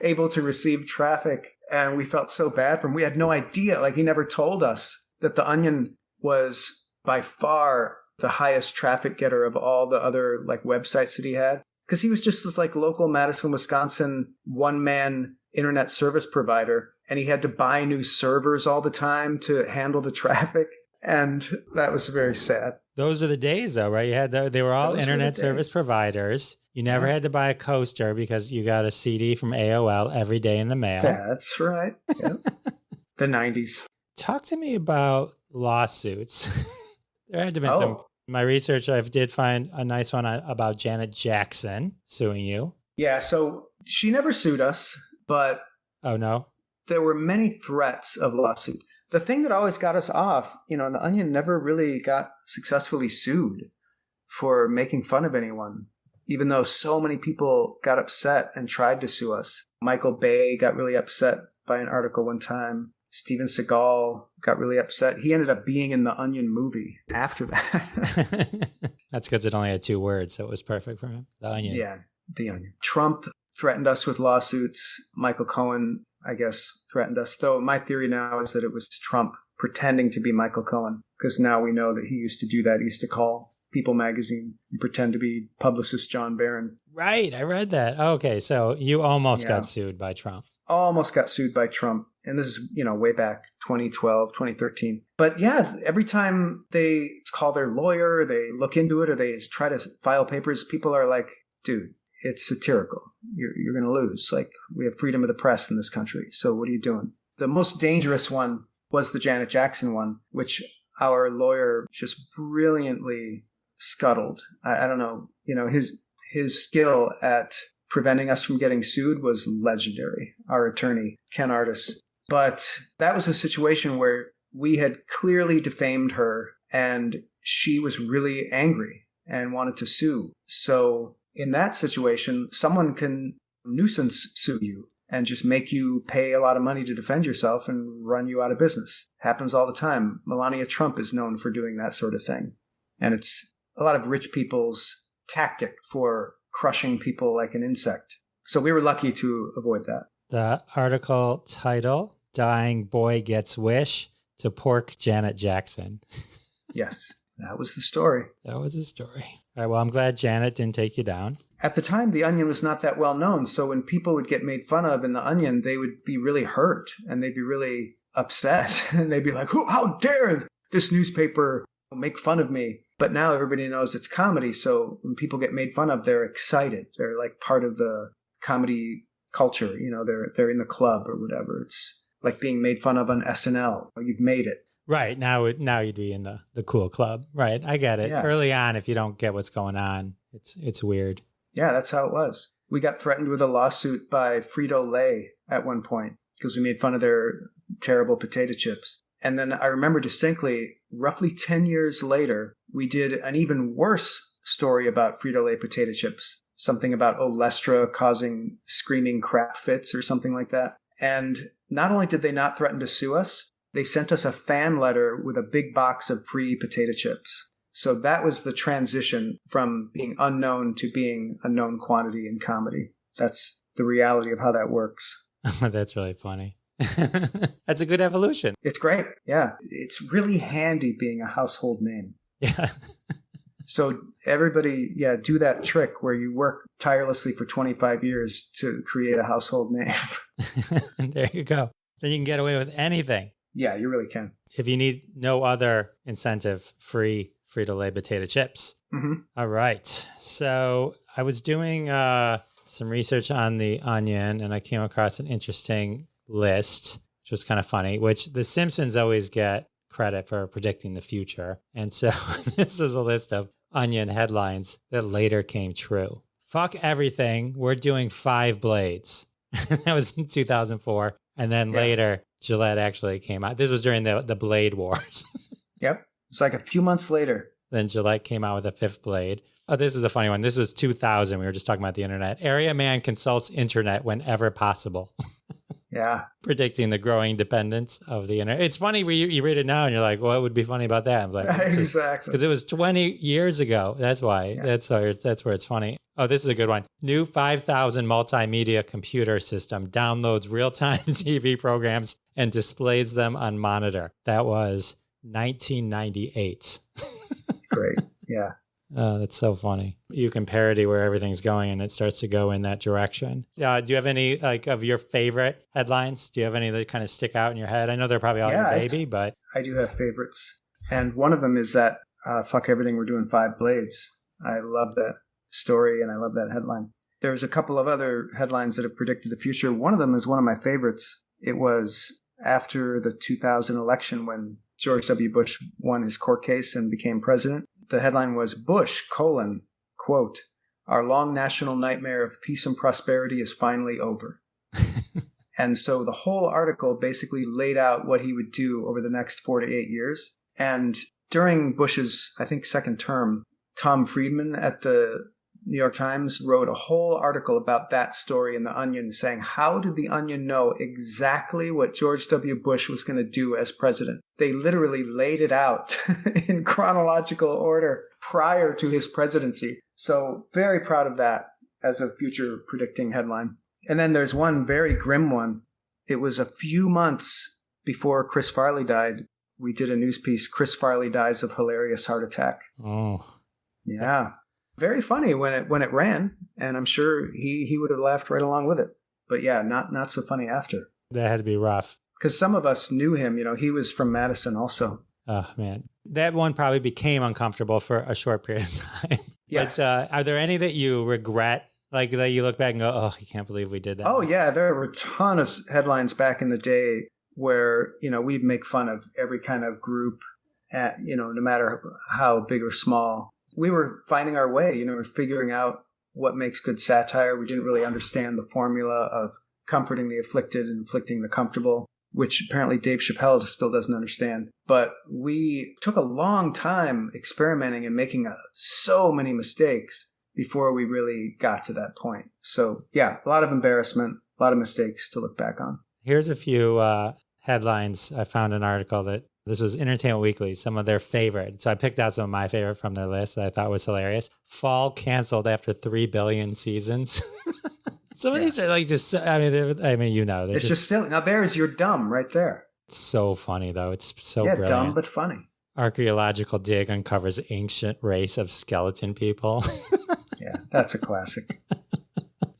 able to receive traffic. And we felt so bad for him. We had no idea. Like he never told us that the Onion was by far the highest traffic getter of all the other like websites that he had. Because he was just this like local Madison, Wisconsin one-man internet service provider. And he had to buy new servers all the time to handle the traffic. And that was very sad. Those were the days though, right? You had they were all internet service providers. You never had to buy a coaster because you got a CD from AOL every day in the mail. That's right. Yep. The 90s. Talk to me about lawsuits. There had to have been some. My research, I did find a nice one about Janet Jackson suing you. Yeah, so she never sued us, but... Oh, no? there were many threats of lawsuit. The thing that always got us off, the Onion never really got successfully sued for making fun of anyone, even though so many people got upset and tried to sue us. Michael Bay got really upset by an article one time. Steven Seagal got really upset. He ended up being in the Onion movie after that. That's because it only had 2 words, so it was perfect for him. The Onion. Yeah, the Onion. Trump threatened us with lawsuits. Michael Cohen, I guess, threatened us. Though my theory now is that it was Trump pretending to be Michael Cohen, because now we know that he used to do that. He used to call People magazine and pretend to be publicist John Barron. Right, I read that. Okay, so you almost got sued by Trump. Almost got sued by Trump. And this is, way back 2012, 2013. But yeah, every time they call their lawyer, they look into it, or they try to file papers, people are like, dude, it's satirical. You're going to lose. Like, we have freedom of the press in this country. So what are you doing? The most dangerous one was the Janet Jackson one, which our lawyer just brilliantly scuttled. I don't know. His skill at preventing us from getting sued was legendary. Our attorney, Ken Artis. But that was a situation where we had clearly defamed her, and she was really angry and wanted to sue. So in that situation, someone can nuisance sue you and just make you pay a lot of money to defend yourself and run you out of business. Happens all the time. Melania Trump is known for doing that sort of thing. And it's a lot of rich people's tactic for crushing people like an insect. So we were lucky to avoid that. The article title, Dying Boy Gets Wish to Pork Janet Jackson. Yes, that was the story. That was the story. All right, well, I'm glad Janet didn't take you down. At the time, the Onion was not that well known. So when people would get made fun of in the Onion, they would be really hurt and they'd be really upset. And they'd be like, how dare this newspaper make fun of me? But now everybody knows it's comedy. So when people get made fun of, they're excited. They're like part of the comedy culture. They're in the club or whatever. It's like being made fun of on SNL. You've made it. Right. Now you'd be in the cool club. Right. I get it. Yeah. Early on, if you don't get what's going on, it's weird. Yeah, that's how it was. We got threatened with a lawsuit by Frito-Lay at one point because we made fun of their terrible potato chips. And then I remember distinctly, roughly 10 years later, we did an even worse story about Frito-Lay potato chips. Something about Olestra causing screaming crap fits or something like that. And not only did they not threaten to sue us, they sent us a fan letter with a big box of free potato chips. So that was the transition from being unknown to being a known quantity in comedy. That's the reality of how that works. That's really funny. That's a good evolution. It's great. Yeah. It's really handy being a household name. Yeah. So everybody, do that trick where you work tirelessly for 25 years to create a household name. There you go. Then you can get away with anything. Yeah, you really can. If you need no other incentive, Frito-Lay potato chips. Mm-hmm. All right. So I was doing some research on the Onion, and I came across an interesting list, which was kind of funny, which the Simpsons always get credit for predicting the future. And so this is a list of Onion headlines that later came true. Fuck everything. We're doing 5 blades. That was in 2004. And then later, Gillette actually came out. This was during the Blade Wars. Yep. It's like a few months later. Then Gillette came out with a 5th blade. Oh, this is a funny one. This was 2000. We were just talking about the internet. Area man consults internet whenever possible. Yeah. Predicting the growing dependence of the internet. It's funny when you read it now and you're like, well, what would be funny about that? I'm like, exactly. Because it was 20 years ago. That's why. Yeah. That's where it's funny. Oh, this is a good one. New 5,000 multimedia computer system downloads real-time TV programs and displays them on monitor. That was 1998. Great. Yeah. Oh, that's so funny. You can parody where everything's going and it starts to go in that direction. Do you have any of your favorite headlines? Do you have any that kind of stick out in your head? I know they're probably all your baby, but I do have favorites. And one of them is that fuck everything, we're doing 5 blades. I love that story and I love that headline. There's a couple of other headlines that have predicted the future. One of them is one of my favorites. It was after the 2000 election when George W. Bush won his court case and became president. The headline was Bush, quote, our long national nightmare of peace and prosperity is finally over. And so the whole article basically laid out what he would do over the next 4 to 8 years. And during Bush's, I think, second term, Tom Friedman at the New York Times wrote a whole article about that story in The Onion, saying, how did The Onion know exactly what George W. Bush was going to do as president? They literally laid it out in chronological order prior to his presidency. So very proud of that as a future predicting headline. And then there's one very grim one. It was a few months before Chris Farley died. We did a news piece, Chris Farley dies of hilarious heart attack. Oh. Yeah. Very funny when it ran, and I'm sure he would have laughed right along with it. But yeah, not so funny after. That had to be rough. Because some of us knew him. He was from Madison also. Oh, man. That one probably became uncomfortable for a short period of time. Yes. But are there any that you regret? Like that you look back and go, oh, I can't believe we did that. Oh, yeah. There were a ton of headlines back in the day where, we'd make fun of every kind of group, no matter how big or small. We were finding our way, figuring out what makes good satire. We didn't really understand the formula of comforting the afflicted and inflicting the comfortable, which apparently Dave Chappelle still doesn't understand. But we took a long time experimenting and making so many mistakes before we really got to that point. So yeah, a lot of embarrassment, a lot of mistakes to look back on. Here's a few headlines. I found an article that this was Entertainment Weekly, some of their favorite. So I picked out some of my favorite from their list that I thought was hilarious. Fall canceled after 3 billion seasons. Some of these are like just, they're it's just silly. Now there's your dumb right there. It's so funny though. It's so brilliant. Dumb but funny. Archaeological dig uncovers ancient race of skeleton people. Yeah, that's a classic.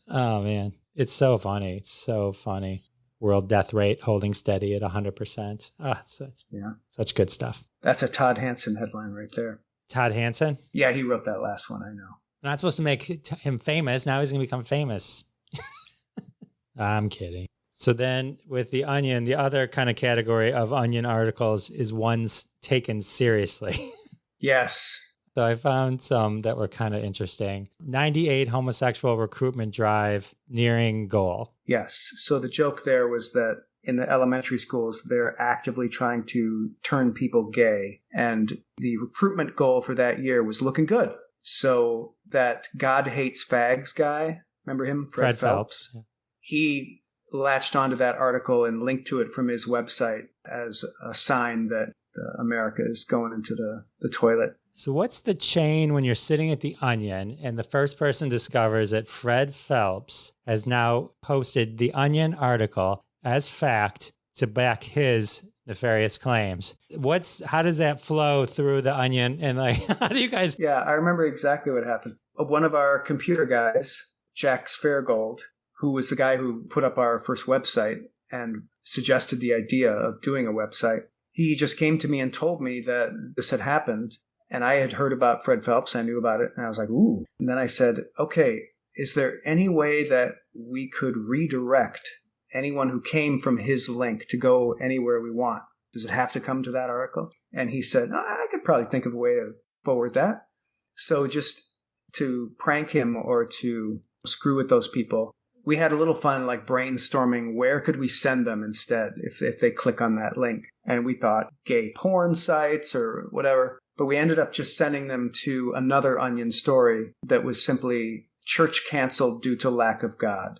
Oh man, it's so funny. It's so funny. World death rate holding steady at 100%. Such good stuff. That's a Todd Hansen headline right there. Todd Hansen? Yeah, he wrote that last one, I know. Not supposed to make him famous. Now he's going to become famous. I'm kidding. So then with The Onion, the other kind of category of Onion articles is ones taken seriously. Yes. So I found some that were kind of interesting. 98 homosexual recruitment drive nearing goal. Yes. So the joke there was that in the elementary schools, they're actively trying to turn people gay. And the recruitment goal for that year was looking good. So that God Hates Fags guy, remember him? Fred Phelps. Yeah. He latched onto that article and linked to it from his website as a sign that America is going into the toilet. So what's the chain when you're sitting at The Onion and the first person discovers that Fred Phelps has now posted The Onion article as fact to back his nefarious claims? How does that flow through The Onion? And how do you guys... Yeah, I remember exactly what happened. One of our computer guys, Jax Fairgold, who was the guy who put up our first website and suggested the idea of doing a website, he just came to me and told me that this had happened. And I had heard about Fred Phelps. I knew about it. And I was like, ooh. And then I said, okay, is there any way that we could redirect anyone who came from his link to go anywhere we want? Does it have to come to that article? And he said, I could probably think of a way to forward that. So just to prank him or to screw with those people, we had a little fun like brainstorming where could we send them instead if they click on that link. And we thought gay porn sites or whatever. But we ended up just sending them to another Onion story that was simply church canceled due to lack of God.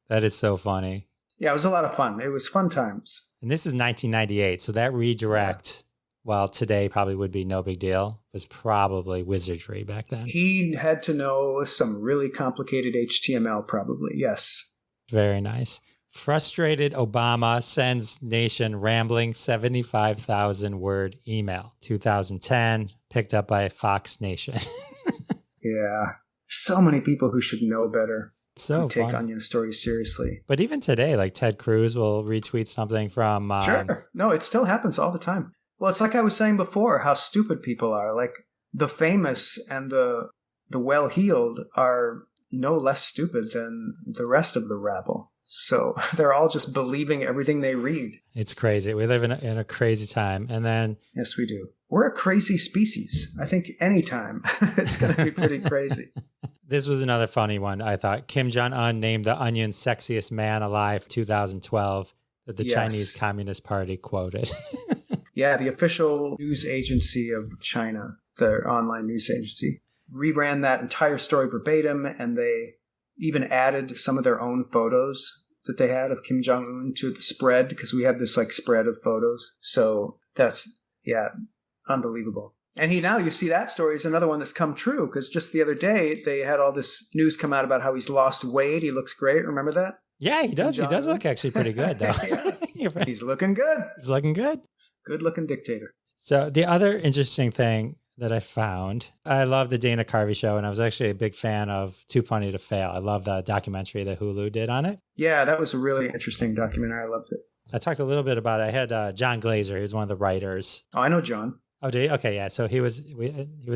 That is so funny. Yeah, it was a lot of fun. It was fun times. And this is 1998. So that redirect, while today probably would be no big deal, was probably wizardry back then. He had to know some really complicated HTML probably, yes. Very nice. Frustrated Obama sends nation rambling 75,000 word email. 2010, picked up by Fox Nation. Yeah. So many people who should know better. So take funny. Onion stories seriously. But even today, like Ted Cruz will retweet something from... Sure. No, it still happens all the time. Well, it's like I was saying before, how stupid people are. Like the famous and the well-heeled are no less stupid than the rest of the rabble. So they're all just believing everything they read. It's crazy. We live in a crazy time. And then... Yes, we do. We're a crazy species. I think anytime it's going to be pretty crazy. This was another funny one, I thought. Kim Jong-un named the Onion sexiest man alive 2012 that the Chinese Communist Party quoted. Yeah, the official news agency of China, their online news agency, reran that entire story verbatim, and they even added some of their own photos that they had of Kim Jong-un to the spread, because we have this like spread of photos. So that's, unbelievable. And now you see that story is another one that's come true, because just the other day they had all this news come out about how he's lost weight. He looks great. Remember that? Yeah, he does. He does look actually pretty good, though. He's looking good. He's looking good. Good looking dictator. So the other interesting thing that I found, I love the Dana Carvey show, and I was actually a big fan of Too Funny to Fail. I love the documentary that Hulu did on it. Yeah, that was a really interesting documentary. I loved it. I talked a little bit about it. I had John Glazer. He was one of the writers. Oh, I know John. Oh, did you? Okay, yeah. So he was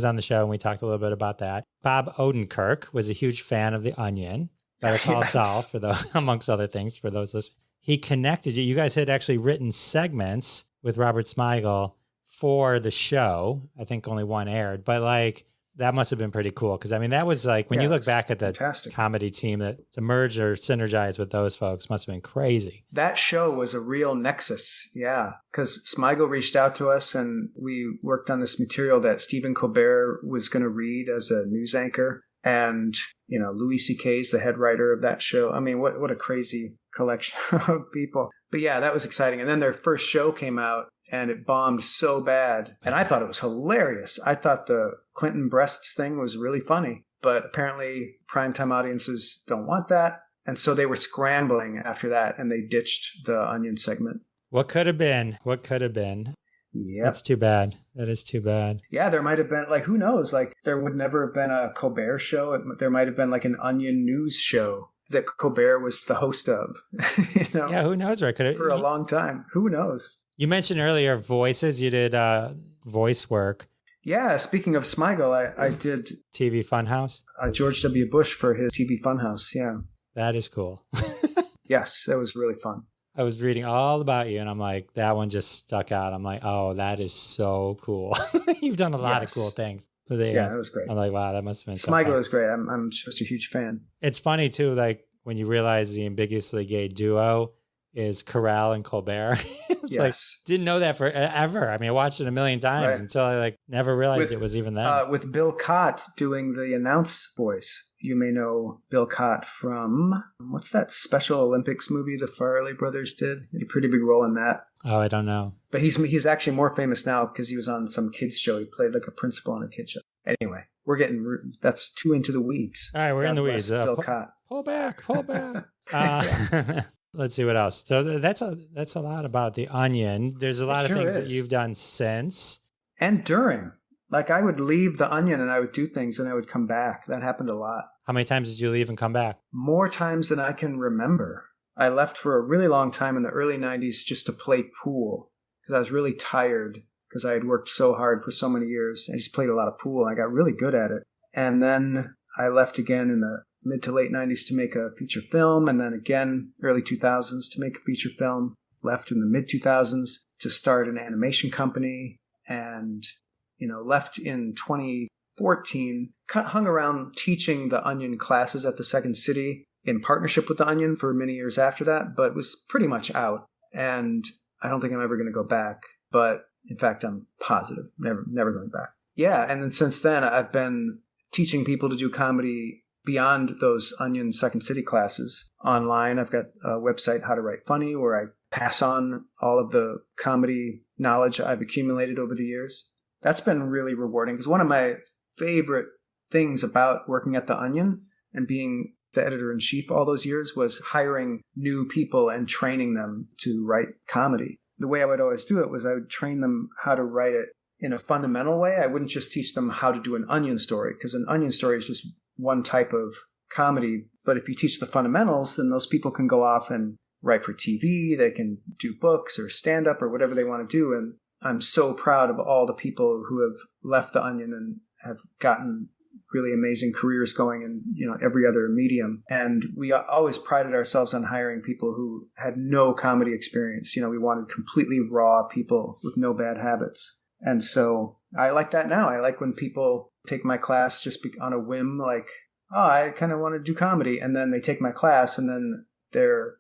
on the show, and we talked a little bit about that. Bob Odenkirk was a huge fan of The Onion. Better Call Saul, amongst other things, for those listening. He connected you. You guys had actually written segments with Robert Smigel for the show. I think only one aired, but like that must have been pretty cool. Because I mean, that was like when you look back at the comedy team that to merge or synergize with those folks must have been crazy. That show was a real nexus. Yeah. Because Smigel reached out to us and we worked on this material that Stephen Colbert was going to read as a news anchor. And, Louis C.K. is the head writer of that show. I mean, what a crazy collection of people. But yeah, that was exciting. And then their first show came out and it bombed so bad. And I thought it was hilarious. I thought the Clinton breasts thing was really funny. But apparently primetime audiences don't want that. And so they were scrambling after that and they ditched the Onion segment. What could have been? What could have been? Yeah, that's too bad. That is too bad. Yeah, there might have been, like, who knows? Like, there would never have been a Colbert show. There might have been, like, an Onion news show that Colbert was the host of. Yeah, who knows? Right? For a long time. Who knows? You mentioned earlier voices. You did voice work. Yeah, speaking of Smigel, I did TV Funhouse. George W. Bush for his TV Funhouse. Yeah, that is cool. Yes, that was really fun. I was reading all about you and I'm like, that one just stuck out. I'm like, oh, that is so cool. You've done a lot of cool things. Yeah, that was great. I'm like, wow, that must have been Smigel is great. I'm just a huge fan. It's funny too, like when you realize the ambiguously gay duo is Carell and Colbert. It's like, didn't know that forever. I mean, I watched it a million times until I never realized it was even them. With Bill Cott doing the announce voice. You may know Bill Cott from, what's that Special Olympics movie the Farrelly brothers did? He had a pretty big role in that. Oh, I don't know. But he's actually more famous now because he was on some kids show. He played like a principal on a kids show. Anyway, that's too into the weeds. All right, we're in the weeds. Bill Cott. Pull back. Let's see what else. So that's a lot about The Onion. There's a lot of things that you've done since. And during. Like I would leave The Onion and I would do things and I would come back. That happened a lot. How many times did you leave and come back? More times than I can remember. I left for a really long time in the early 90s just to play pool because I was really tired because I had worked so hard for so many years. I just played a lot of pool. I got really good at it. And then I left again in the mid to late 90s to make a feature film, and then again early 2000s to make a feature film. Left in the mid 2000s to start an animation company, and left in 2014, hung around teaching the Onion classes at the Second City in partnership with the Onion for many years after that, but was pretty much out. And I don't think I'm ever going to go back. But in fact, I'm positive, never going back. Yeah, and then since then, I've been teaching people to do comedy beyond those Onion Second City classes online. I've got a website, How to Write Funny, where I pass on all of the comedy knowledge I've accumulated over the years. That's been really rewarding because one of my favorite things about working at the Onion and being the editor-in-chief all those years was hiring new people and training them to write comedy. The way I would always do it was I would train them how to write it in a fundamental way. I wouldn't just teach them how to do an Onion story because an Onion story is just one type of comedy. But if you teach the fundamentals, then those people can go off and write for TV. They can do books or stand-up or whatever they want to do. And I'm so proud of all the people who have left the Onion and have gotten really amazing careers going in every other medium. And we always prided ourselves on hiring people who had no comedy experience. We wanted completely raw people with no bad habits. And so I like that now. I like when people take my class just on a whim, like oh, I kind of want to do comedy. And then they take my class and then they're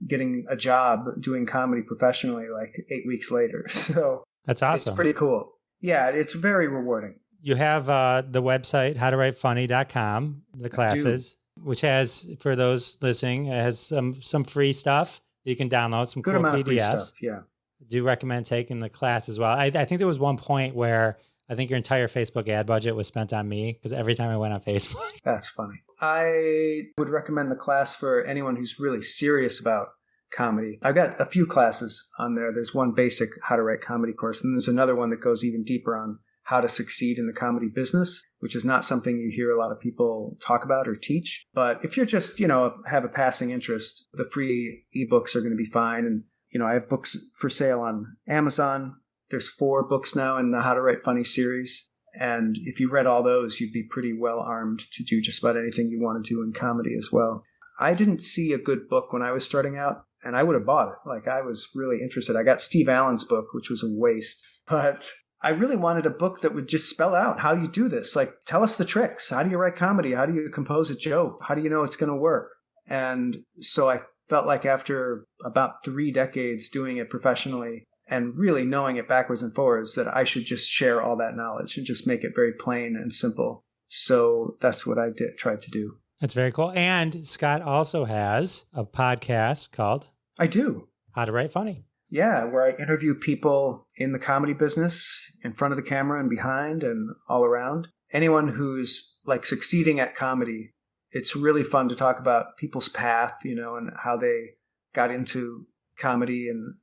getting a job doing comedy professionally like 8 weeks later. So That's awesome. It's pretty cool. Yeah, it's very rewarding. You have the website, howtowritefunny.com, the classes, which has, for those listening, it has some free stuff that you can download, some Good cool amount PDFs. of free stuff, yeah. I do recommend taking the class as well. I think there was one point where I think your entire Facebook ad budget was spent on me because every time I went on Facebook. That's funny. I would recommend the class for anyone who's really serious about comedy. I've got a few classes on there. There's one basic how to write comedy course, and there's another one that goes even deeper on how to succeed in the comedy business, which is not something you hear a lot of people talk about or teach. But if you're just, have a passing interest, the free ebooks are going to be fine. And, I have books for sale on Amazon. There's 4 books now in the How to Write Funny series. And if you read all those, you'd be pretty well armed to do just about anything you want to do in comedy as well. I didn't see a good book when I was starting out, and I would have bought it. Like, I was really interested. I got Steve Allen's book, which was a waste. But I really wanted a book that would just spell out how you do this. Like, tell us the tricks. How do you write comedy? How do you compose a joke? How do you know it's going to work? And so I felt like after about 3 decades doing it professionally and really knowing it backwards and forwards, that I should just share all that knowledge and just make it very plain and simple. So that's what I tried to do. That's very cool. And Scott also has a podcast called I do. How to Write Funny. Yeah, where I interview people in the comedy business, in front of the camera and behind and all around. Anyone who's like succeeding at comedy, it's really fun to talk about people's path, and how they got into comedy and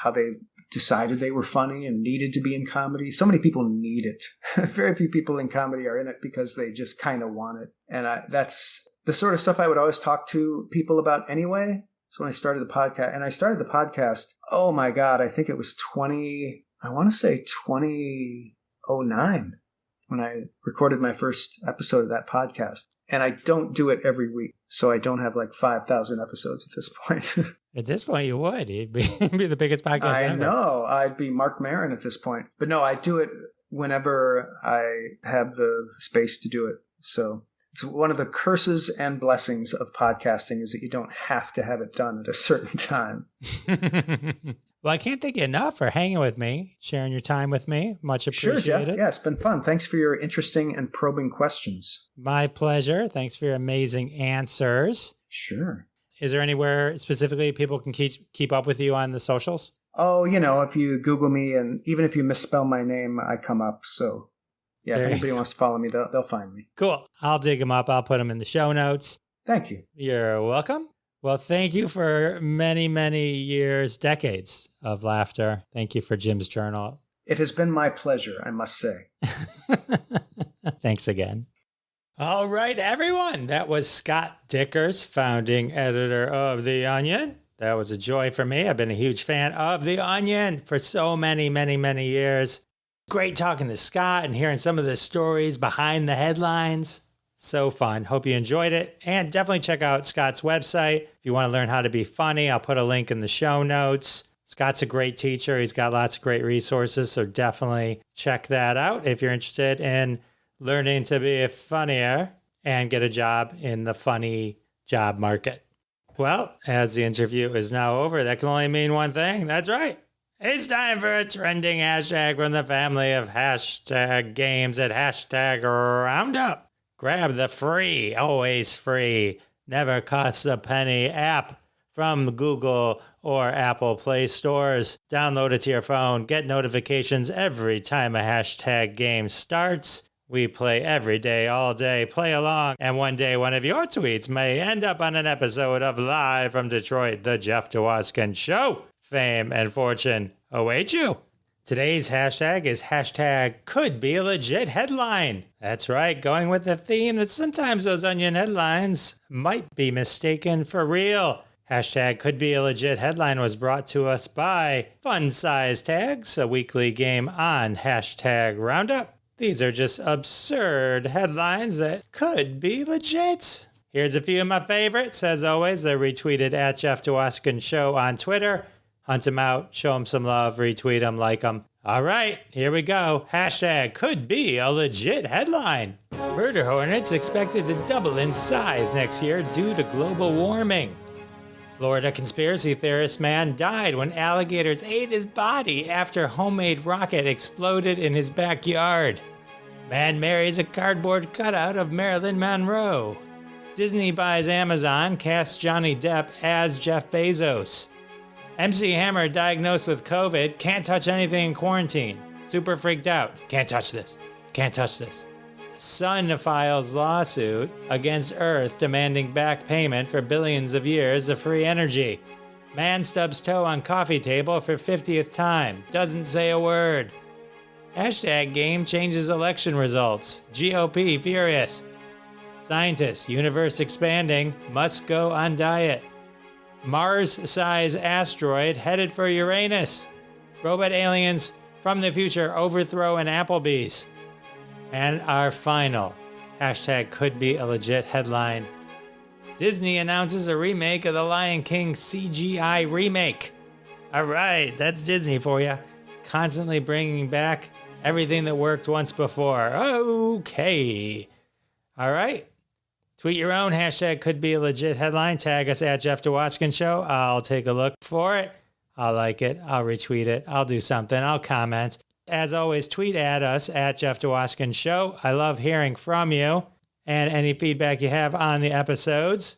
how they decided they were funny and needed to be in comedy. So many people need it. Very few people in comedy are in it because they just kind of want it. And that's the sort of stuff I would always talk to people about anyway. So when I started the podcast, oh my God, I think it was 2009 when I recorded my first episode of that podcast. And I don't do it every week. So I don't have like 5,000 episodes at this point. At this point, you would. You'd be the biggest podcast ever. I know. I'd be Mark Maron at this point. But no, I do it whenever I have the space to do it. So it's one of the curses and blessings of podcasting is that you don't have to have it done at a certain time. Well, I can't thank you enough for hanging with me, sharing your time with me. Much appreciated. Sure, Jeff. Yeah, it's been fun. Thanks for your interesting and probing questions. My pleasure. Thanks for your amazing answers. Sure. Is there anywhere specifically people can keep up with you on the socials? Oh, if you Google me and even if you misspell my name, I come up. So yeah, if anybody wants to follow me, they'll find me. Cool. I'll dig them up. I'll put them in the show notes. Thank you. You're welcome. Well, thank you for many, many years, decades of laughter. Thank you for Jim's Journal. It has been my pleasure, I must say. Thanks again. All right, everyone. That was Scott Dikkers, founding editor of The Onion. That was a joy for me. I've been a huge fan of The Onion for so many, many, many years. Great talking to Scott and hearing some of the stories behind the headlines. So fun. Hope you enjoyed it. And definitely check out Scott's website. If you want to learn how to be funny, I'll put a link in the show notes. Scott's a great teacher. He's got lots of great resources. So definitely check that out if you're interested in learning to be funnier and get a job in the funny job market. Well, as the interview is now over, that can only mean one thing. That's right. It's time for a trending hashtag from the family of hashtag games at hashtag Roundup. Grab the free, always free, never costs a penny app from Google or Apple Play stores. Download it to your phone. Get notifications every time a hashtag game starts. We play every day, all day. Play along. And one day, one of your tweets may end up on an episode of Live from Detroit, The Jeff Dwoskin Show. Fame and fortune await you. Today's hashtag is hashtag could be a legit headline. That's right, going with the theme that sometimes those Onion headlines might be mistaken for real. Hashtag could be a legit headline was brought to us by Fun Size Tags, a weekly game on hashtag Roundup. These are just absurd headlines that could be legit. Here's a few of my favorites. As always, they're retweeted at Jeff Dwoskin Show on Twitter. Hunt them out, show them some love, retweet them, like them. All right, here we go. Hashtag could be a legit headline. Murder hornets expected to double in size next year due to global warming. Florida conspiracy theorist man died when alligators ate his body after homemade rocket exploded in his backyard. Man marries a cardboard cutout of Marilyn Monroe. Disney buys Amazon, casts Johnny Depp as Jeff Bezos. MC Hammer diagnosed with COVID, can't touch anything in quarantine. Super freaked out. Can't touch this. Can't touch this. Sun files lawsuit against Earth demanding back payment for billions of years of free energy. Man stubs toe on coffee table for 50th time. Doesn't say a word. Hashtag game changes election results. GOP furious. Scientists, universe expanding, must go on diet. Mars-size asteroid headed for Uranus. Robot aliens from the future overthrow an Applebee's. And our final, hashtag could be a legit headline. Disney announces a remake of the Lion King CGI remake. All right, that's Disney for you. Constantly bringing back everything that worked once before. Okay. All right. Tweet your own hashtag could be a legit headline. Tag us at Jeff Dwoskin Show. I'll take a look for it. I'll like it. I'll retweet it. I'll do something. I'll comment. As always, tweet at us at Jeff Dwoskin Show. I love hearing from you and any feedback you have on the episodes.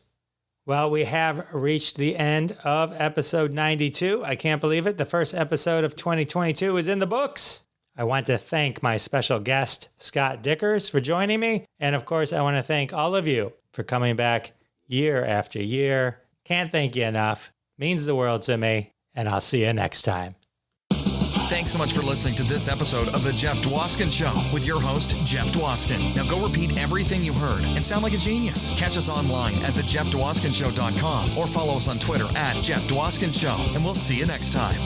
Well, we have reached the end of episode 92. I can't believe it. The first episode of 2022 is in the books. I want to thank my special guest, Scott Dikkers, for joining me. And of course, I want to thank all of you for coming back year after year. Can't thank you enough. Means the world to me. And I'll see you next time. Thanks so much for listening to this episode of The Jeff Dwoskin Show with your host, Jeff Dwoskin. Now go repeat everything you heard and sound like a genius. Catch us online at thejeffdwoskinshow.com or follow us on Twitter at Jeff Dwoskin Show. And we'll see you next time.